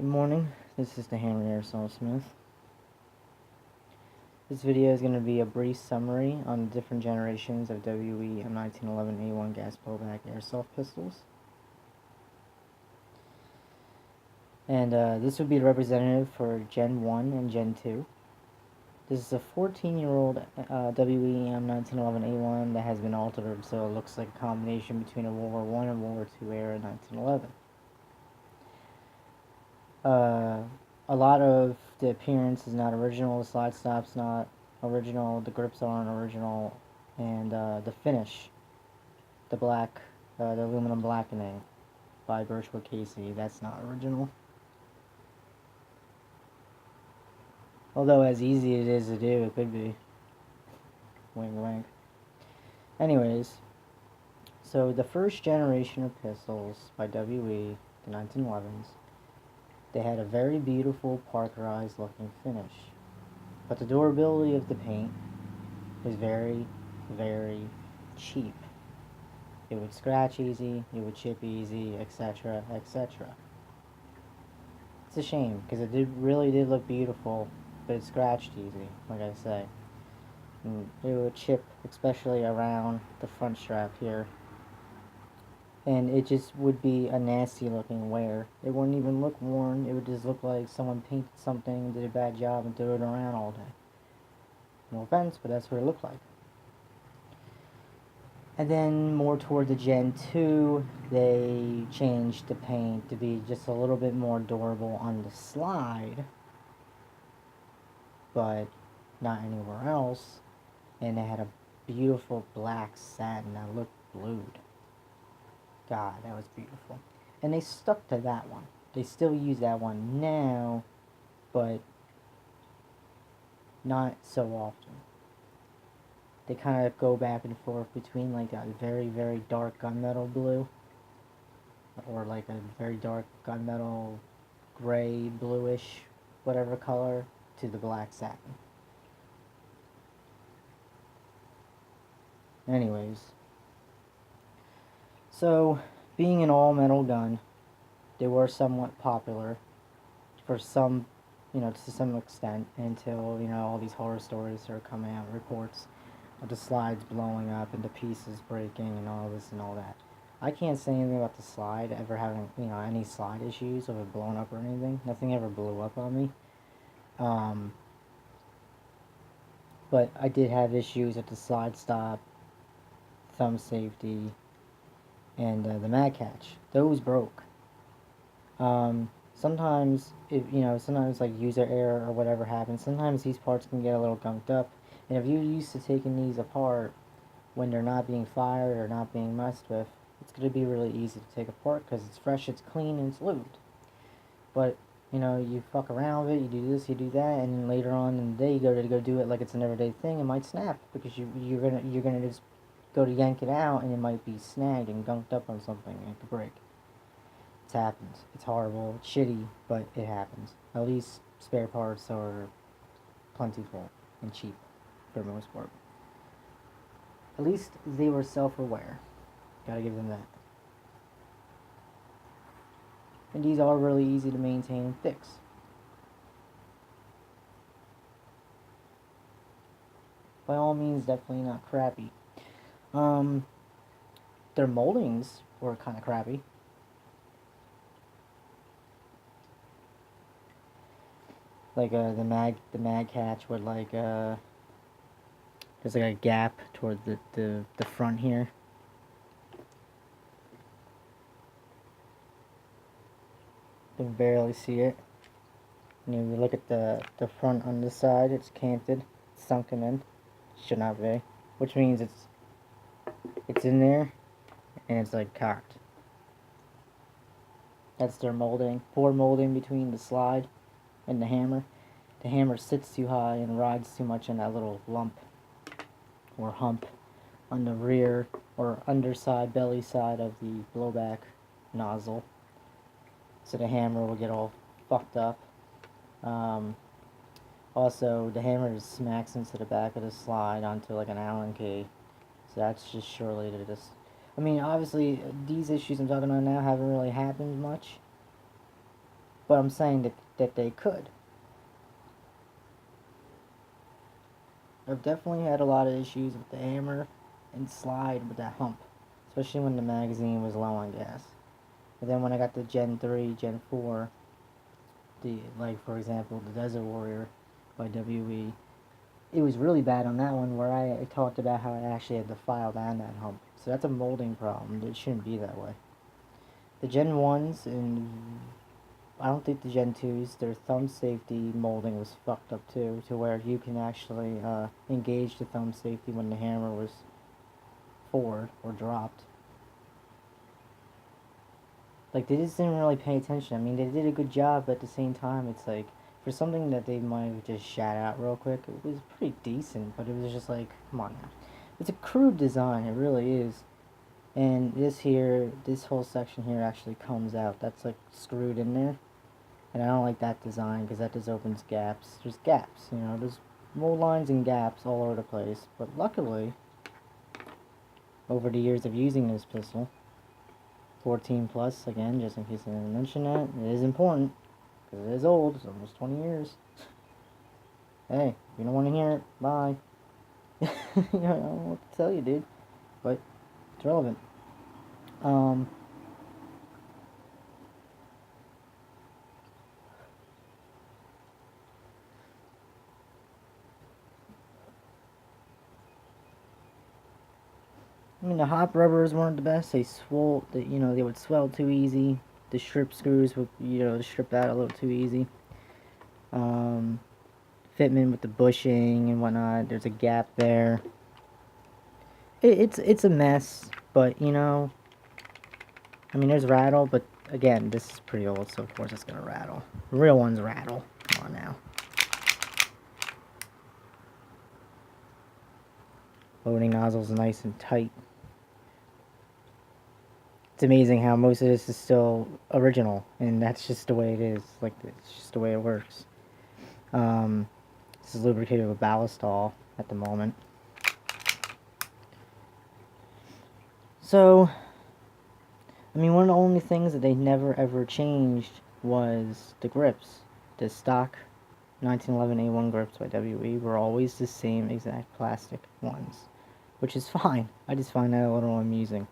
Good morning, this is the Hammer Airsoft Smith. This video is going to be a brief summary on the different generations of WE M1911A1 gas blowback airsoft pistols. And this would be the representative for Gen 1 and Gen 2. This is a 14-year-old WE M1911A1 that has been altered so it looks like a combination between a World War I and World War II era 1911. A lot of the appearance is not original, the slide stop's not original, the grips aren't original, and the finish, the black, the aluminum blackening by Birchwood Casey, that's not original. Although as easy it is to do, it could be. Wink wink. Anyways, so the first generation of pistols by WE, the 1911s, they had a very beautiful parkerized looking finish, but the durability of the paint was very, very cheap. It would scratch easy, it would chip easy, etc., etc. It's a shame, because it really did look beautiful, but it scratched easy, like I say. And it would chip, especially around the front strap here. And it just would be a nasty looking wear. It wouldn't even look worn, it would just look like someone painted something, did a bad job, and threw it around all day. No offense, but that's what it looked like. And then more toward the Gen 2, they changed the paint to be just a little bit more durable on the slide, but not anywhere else. And they had a beautiful black satin that looked blued. God, that was beautiful. And they stuck to that one. They still use that one now, but not so often. They kind of go back and forth between like a very, very dark gunmetal blue or like a very dark gunmetal gray, bluish, whatever color, to the black satin. Anyways, so being an all-metal gun, they were somewhat popular for some, to some extent, until, all these horror stories started coming out, reports of the slides blowing up and the pieces breaking and all this and all that. I can't say anything about the slide ever having, any slide issues of it blowing up or anything. Nothing ever blew up on me. But I did have issues at the slide stop, thumb safety, and the mag catch. Those broke. Sometimes, sometimes like user error or whatever happens, sometimes these parts can get a little gunked up. And if you're used to taking these apart when they're not being fired or not being messed with, it's going to be really easy to take apart because it's fresh, it's clean, and it's lubed. But, you fuck around with it, you do this, you do that, and then later on in the day you go do it like it's an everyday thing, it might snap because you're gonna just go to yank it out and it might be snagged and gunked up on something and it could break. It happens. It's horrible, it's shitty, but it happens. At least spare parts are plentiful and cheap for the most part. At least they were self-aware. Gotta give them that. And these are really easy to maintain and fix. By all means, definitely not crappy. Their moldings were kind of crappy. Like the mag catch would like there's like a gap toward the front here. You can barely see it. And if you look at the front on this side, it's canted, it's sunken in. Should not be, which means it's in there and it's like cocked. That's their molding. Poor molding between the slide and the hammer. The hammer sits too high and rides too much on that little lump or hump on the rear or underside, belly side of the blowback nozzle. So the hammer will get all fucked up. Also, the hammer just smacks into the back of the slide onto like an Allen key. So that's just surely to this. I mean, obviously, these issues I'm talking about now haven't really happened much. but I'm saying that they could. I've definitely had a lot of issues with the hammer and slide with that hump, especially when the magazine was low on gas. And then when I got the Gen 3, Gen 4, like for example, the Desert Warrior by WE, it was really bad on that one where I talked about how I actually had to file down that hump. So that's a molding problem. It shouldn't be that way. The Gen 1s and I don't think the Gen 2s, their thumb safety molding was fucked up too, to where you can actually engage the thumb safety when the hammer was forward or dropped. Like, they just didn't really pay attention. I mean, they did a good job, but at the same time, it's like, for something that they might have just shat out real quick, it was pretty decent, but it was just like, come on now. It's a crude design, it really is. And this whole section here actually comes out. That's like screwed in there. And I don't like that design because that just opens gaps. There's gaps, you know, there's mold lines and gaps all over the place. But luckily, over the years of using this pistol, 14 plus, again, just in case I didn't mention that, it is important, because it is old, it's almost 20 years. Hey, if you don't want to hear it, bye. I don't know what to tell you, dude, but it's relevant. I mean, the hop rubbers weren't the best. They they would swell too easy. The strip screws would, strip out a little too easy. Fitment with the bushing and whatnot. There's a gap there. It's a mess, but I mean, there's rattle, but again, this is pretty old, so of course it's gonna rattle. The real ones rattle. Come on now. Loading nozzle's nice and tight. It's amazing how most of this is still original, and that's just the way it is. Like, it's just the way it works. This is lubricated with ballistol at the moment. So, I mean, one of the only things that they never ever changed was the grips. The stock 1911 A1 grips by WE were always the same exact plastic ones, which is fine. I just find that a little amusing.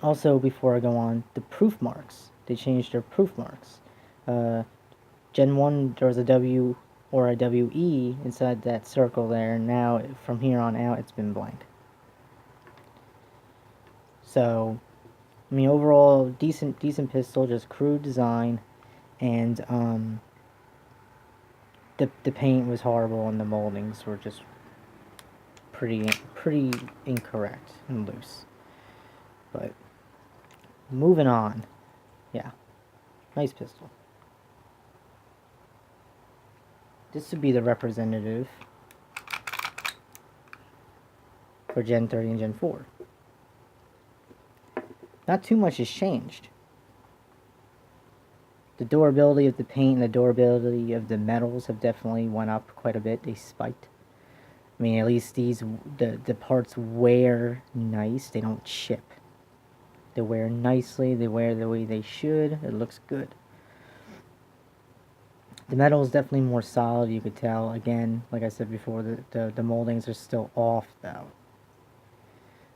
Also, before I go on, the proof marks. They changed their proof marks. Gen 1, there was a W or a WE inside that circle there, and now, from here on out, it's been blank. So, I mean, overall, decent pistol, just crude design, and, the paint was horrible, and the moldings were just pretty incorrect and loose. But moving on, yeah, nice pistol. This would be the representative for Gen 30 and Gen 4. Not too much has changed. The durability of the paint and the durability of the metals have definitely went up quite a bit. They spiked. I mean, at least the parts wear nice. They don't chip. They wear nicely. They wear the way they should. It looks good. The metal is definitely more solid. You could tell. Again, like I said before, the moldings are still off, though.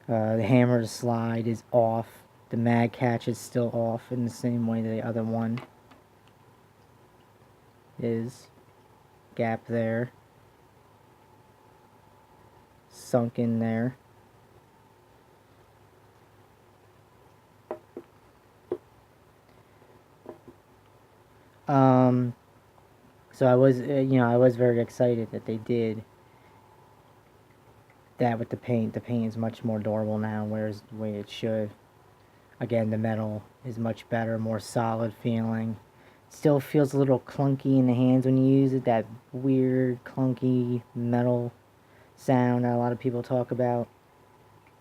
The hammer slide is off. The mag catch is still off in the same way the other one is. Gap there. Sunk in there. So I was very excited that they did that with the paint. The paint is much more durable now, whereas the way it should. Again, the metal is much better, more solid feeling. Still feels a little clunky in the hands when you use it, that weird, clunky metal sound that a lot of people talk about.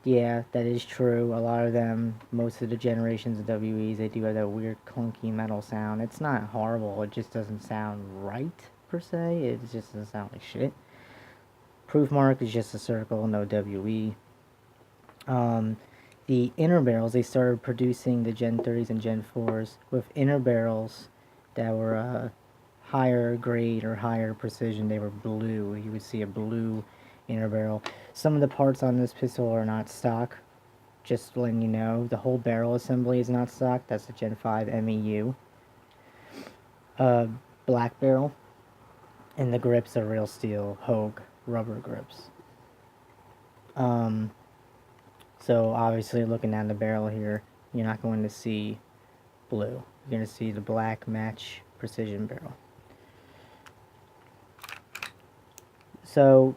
Yeah, that is true. A lot of them, most of the generations of WEs, they do have that weird, clunky metal sound. It's not horrible, it just doesn't sound right, per se. It just doesn't sound like shit. Proof mark is just a circle, no WE. the inner barrels, they started producing the Gen 30s and Gen 4s with inner barrels that were higher grade or higher precision. They were blue. You would see a blue inner barrel. Some of the parts on this pistol are not stock. Just letting you know, the whole barrel assembly is not stock. That's the Gen 5 MEU. Black barrel. And the grips are real steel Hogue rubber grips. So obviously looking at the barrel here, you're not going to see blue. You're going to see the black match precision barrel. So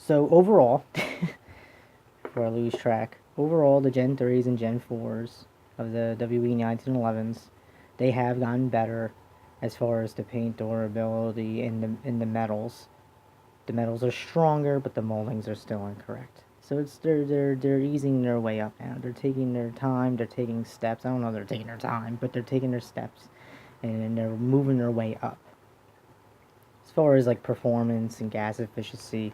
overall, before I lose track, overall the Gen 3s and Gen 4s of the WE 1911s, they have gotten better as far as the paint durability in the metals. The metals are stronger, but the moldings are still incorrect. So it's they're easing their way up now. They're taking their time. They're taking steps. I don't know if they're taking their time, but they're taking their steps, and they're moving their way up. As far as like performance and gas efficiency,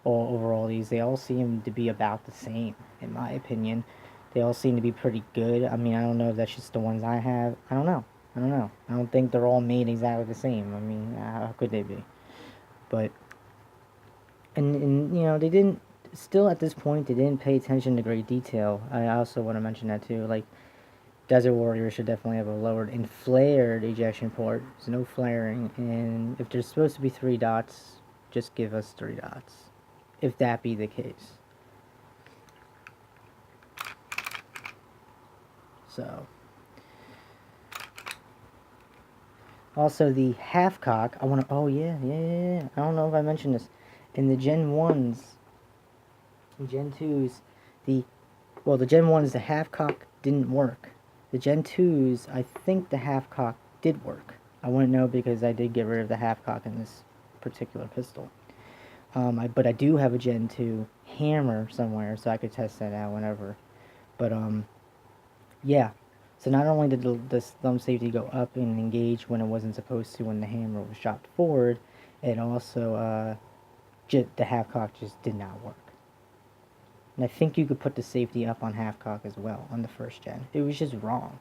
overall they all seem to be about the same, in my opinion. They all seem to be pretty good. I mean, I don't know if that's just the ones I have. I don't know. I don't think they're all made exactly the same. I mean, how could they be? But and you know, they didn't, still at this point, they didn't pay attention to great detail. I also want to mention that too. Like, Desert Warrior should definitely have a lowered and flared ejection port. There's no flaring, and if there's supposed to be 3 dots, just give us 3 dots, if that be the case. So, also the half cock, I want to, oh yeah, I don't know if I mentioned this. In the Gen 1s, and Gen 2s, the Gen 1s, the half cock didn't work. The Gen 2s, I think the half cock did work. I wouldn't know because I did get rid of the half cock in this particular pistol. But I do have a Gen 2 hammer somewhere, so I could test that out whenever. But yeah. So not only did the thumb safety go up and engage when it wasn't supposed to when the hammer was shot forward, it also the half cock just did not work. And I think you could put the safety up on half cock as well on the first gen. It was just wrong.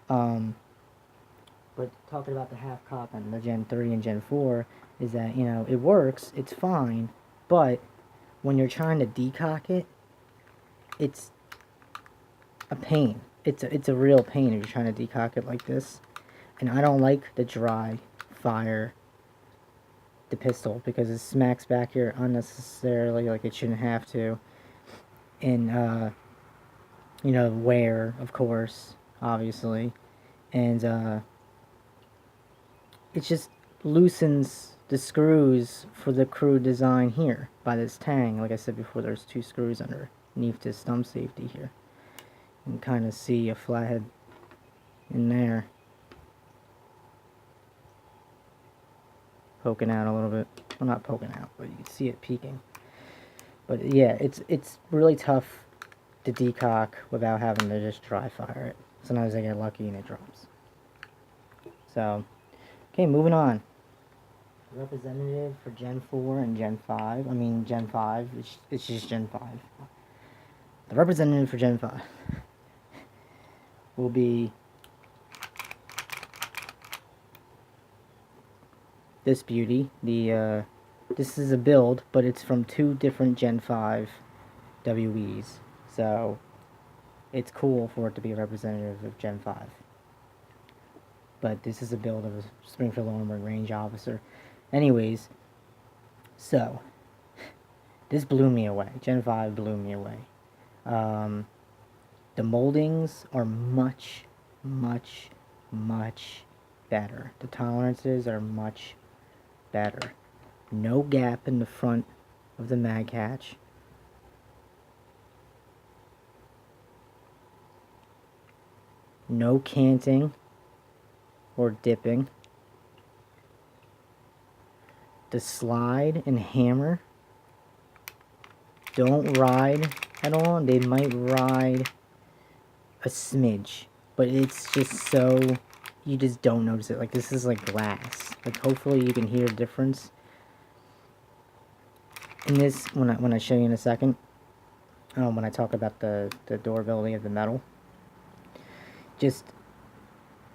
But talking about the half cock on the Gen 3 and Gen 4 is that, you know, it works, it's fine, but when you're trying to decock it, it's a pain. It's a real pain if you're trying to decock it like this. And I don't like the dry fire the pistol because it smacks back here unnecessarily, like it shouldn't have to. And you know, wear, of course, obviously, and it just loosens the screws for the crude design here by this tang. Like I said before, there's 2 screws underneath this thumb safety here. You can kind of see a flathead in there poking out a little bit. Well, not poking out, but you can see it peeking. But yeah, it's really tough to decock without having to just dry fire it. Sometimes I get lucky and it drops. So, okay, moving on. Representative for Gen 4 and Gen 5. I mean, Gen 5. It's just Gen 5. The representative for Gen 5 will be this beauty. This is a build, but it's from 2 different Gen 5 WEs. So, it's cool for it to be a representative of Gen 5. But this is a build of a Springfield Armored Range officer. Anyways, so, this blew me away. Gen 5 blew me away. The moldings are much, much, much better. The tolerances are much better. No gap in the front of the mag catch. No canting or dipping. The slide and hammer don't ride at all. They might ride a smidge, but it's just so, you just don't notice it. Like, this is like glass. Like, hopefully you can hear a difference. in this, when I show you in a second, when I talk about the durability of the metal, just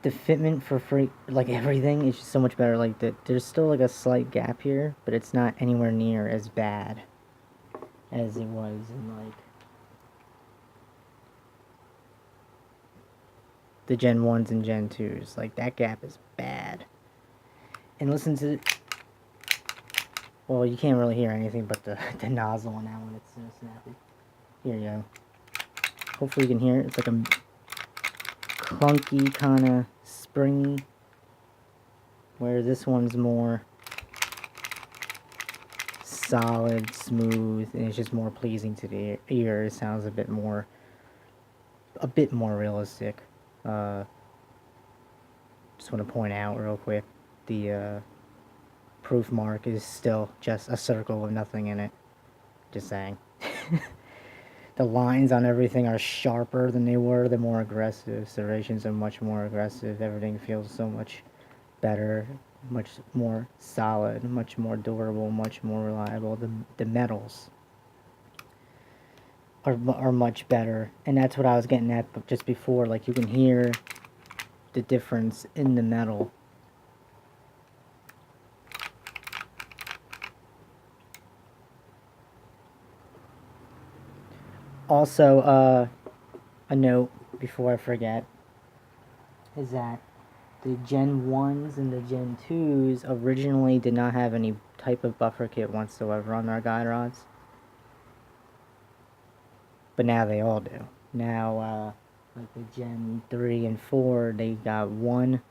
the fitment for free, like everything is just so much better. Like there's still like a slight gap here, but it's not anywhere near as bad as it was in like the Gen 1s and Gen 2s. Like that gap is bad. And listen to, well, you can't really hear anything but the nozzle on that one. It's so snappy. Here you go. Hopefully you can hear it. It's like a clunky kind of springy, where this one's more solid, smooth, and it's just more pleasing to the ear. It sounds a bit more realistic. Just want to point out real quick, the proof mark is still just a circle with nothing in it. Just saying. The lines on everything are sharper than they were. They're more aggressive. Serrations are much more aggressive. Everything feels so much better, much more solid, much more durable, much more reliable. The metals are much better, and that's what I was getting at just before. Like, you can hear the difference in the metal. Also, a note before I forget is that the Gen 1s and the Gen 2s originally did not have any type of buffer kit whatsoever on their guide rods. But now they all do. Now, like the Gen 3 and 4, they got one.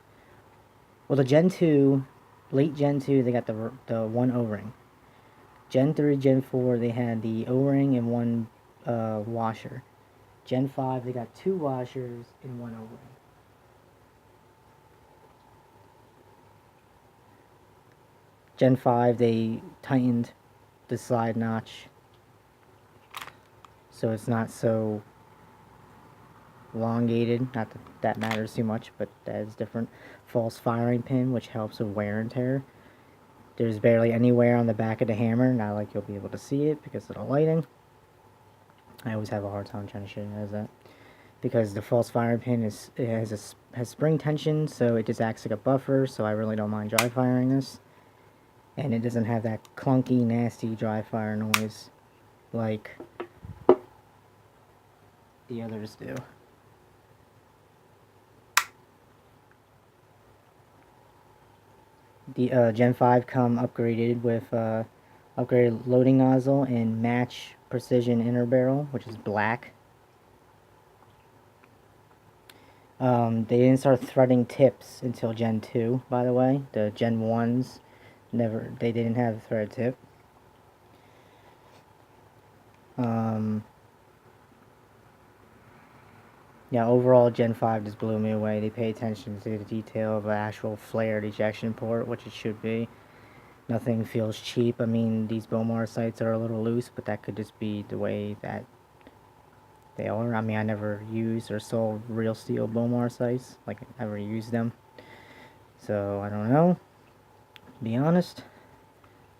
Well, the Gen 2, late Gen 2, they got the one O-ring. Gen 3, Gen 4, they had the O-ring and one washer. Gen 5, they got two washers and one O-ring. Gen 5, they tightened the slide notch so it's not so elongated. Not that that matters too much, but that is different. False firing pin, which helps with wear and tear. There's barely any wear on the back of the hammer. Not like you'll be able to see it because of the lighting. I always have a hard time trying to show you guys that, because the false firing pin has spring tension, so it just acts like a buffer. So I really don't mind dry firing this, and it doesn't have that clunky, nasty dry fire noise like the others do. The Gen 5 come upgraded with upgraded loading nozzle and match precision inner barrel, which is black. They didn't start threading tips until Gen 2, by the way. The Gen 1s, they didn't have a thread tip. Yeah, overall, Gen 5 just blew me away. They pay attention to the detail of an actual flared ejection port, which it should be. Nothing feels cheap. I mean, these Bomar sights are a little loose, but that could just be the way that they are. I mean, I never used or sold real steel Bomar sights. Like, I never used them. So, I don't know, to be honest.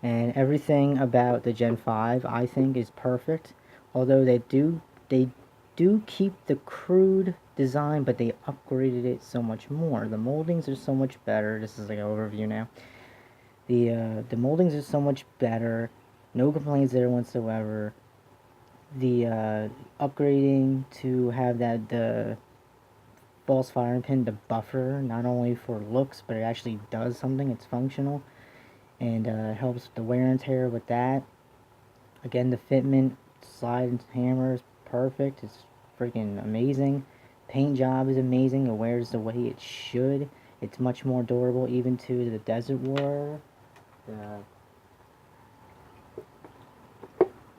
And everything about the Gen 5, I think, is perfect. Although they do keep the crude design, but they upgraded it so much more. The moldings are so much better. This is like an overview now. The moldings are so much better. No complaints there whatsoever. The upgrading to have the false firing pin, the buffer, not only for looks, but it actually does something. It's functional, and helps with the wear and tear with that. Again, the fitment, slide hammer is perfect. It's freaking amazing. Paint job is amazing. It wears the way it should. It's much more durable even to the Desert War. The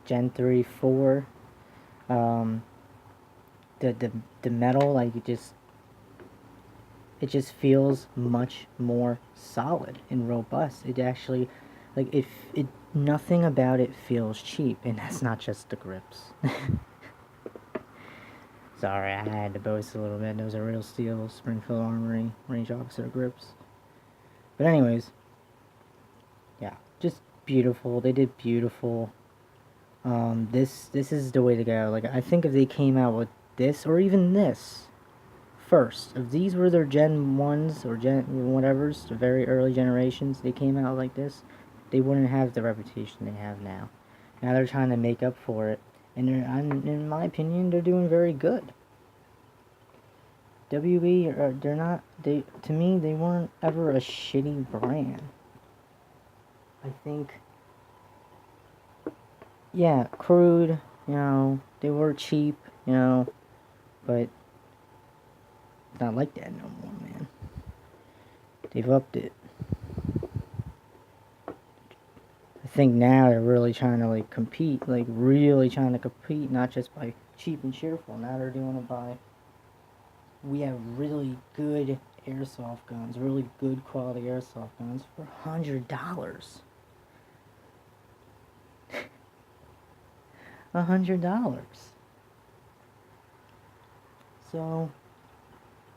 Gen 3, 4. The metal, like, it just feels much more solid and robust. It actually, like, nothing about it feels cheap, and that's not just the grips. Sorry, I had to boast a little bit. Those are real steel Springfield Armory range officer grips. But anyways, yeah, just beautiful. They did beautiful. This is the way to go. Like, I think if they came out with this, or even this, first, if these were their Gen 1s, or Gen whatevers, the very early generations, they came out like this, they wouldn't have the reputation they have now. Now they're trying to make up for it, and in my opinion, they're doing very good. WE, they're not, to me, they weren't ever a shitty brand. I think, yeah, crude, they were cheap, but it's not like that no more, man. They've upped it. I think now they're really trying to, like, compete, not just by cheap and cheerful. Now they're doing it by, we have really good airsoft guns, really good quality airsoft guns for $100. $100. So,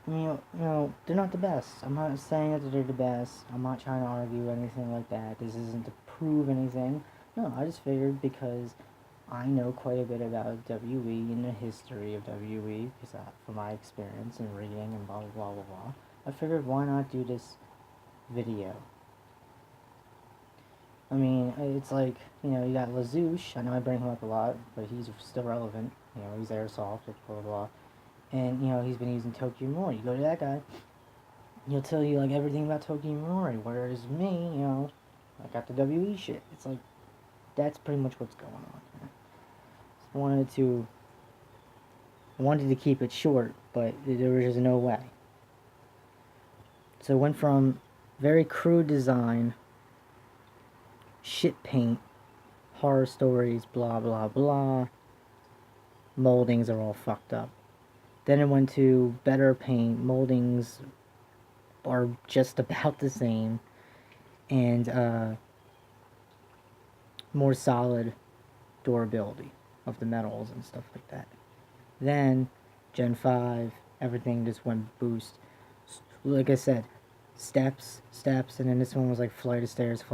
I mean, they're not the best. I'm not saying that they're the best. I'm not trying to argue anything like that. This isn't to prove anything. No, I just figured because I know quite a bit about WE and the history of WE, because from my experience and reading and blah, blah, blah, blah, blah. I figured, why not do this video? I mean, it's like, you got Lazouche. I know I bring him up a lot, but he's still relevant. He's Airsoft, blah, blah, blah. And, he's been using Tokyo Mori. You go to that guy, he'll tell you, like, everything about Tokyo Mori. Whereas me, I got the WE shit. It's like, that's pretty much what's going on here. I wanted to keep it short, but there was just no way. So it went from very crude design, shit paint, horror stories, blah, blah, blah. Moldings are all fucked up. Then it went to better paint, moldings are just about the same, and more solid durability of the metals and stuff like that. Then, Gen 5, everything just went boost. Like I said, steps, and then this one was like flight of stairs. It's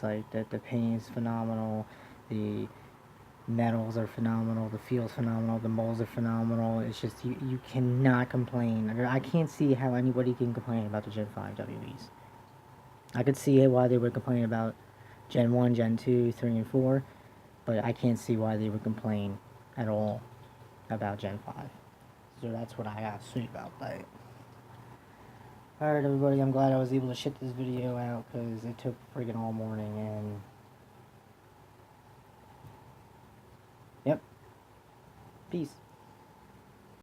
like the paint is phenomenal, the metals are phenomenal, the feel's phenomenal, the molds are phenomenal. It's just, you cannot complain. I can't see how anybody can complain about the Gen 5 WEs. I could see why they would complain about Gen 1, Gen 2, 3, and 4, but I can't see why they would complain at all about Gen 5. So that's what I got to say about that. Alright, everybody, I'm glad I was able to shit this video out, because it took freaking all morning, and yep. Peace.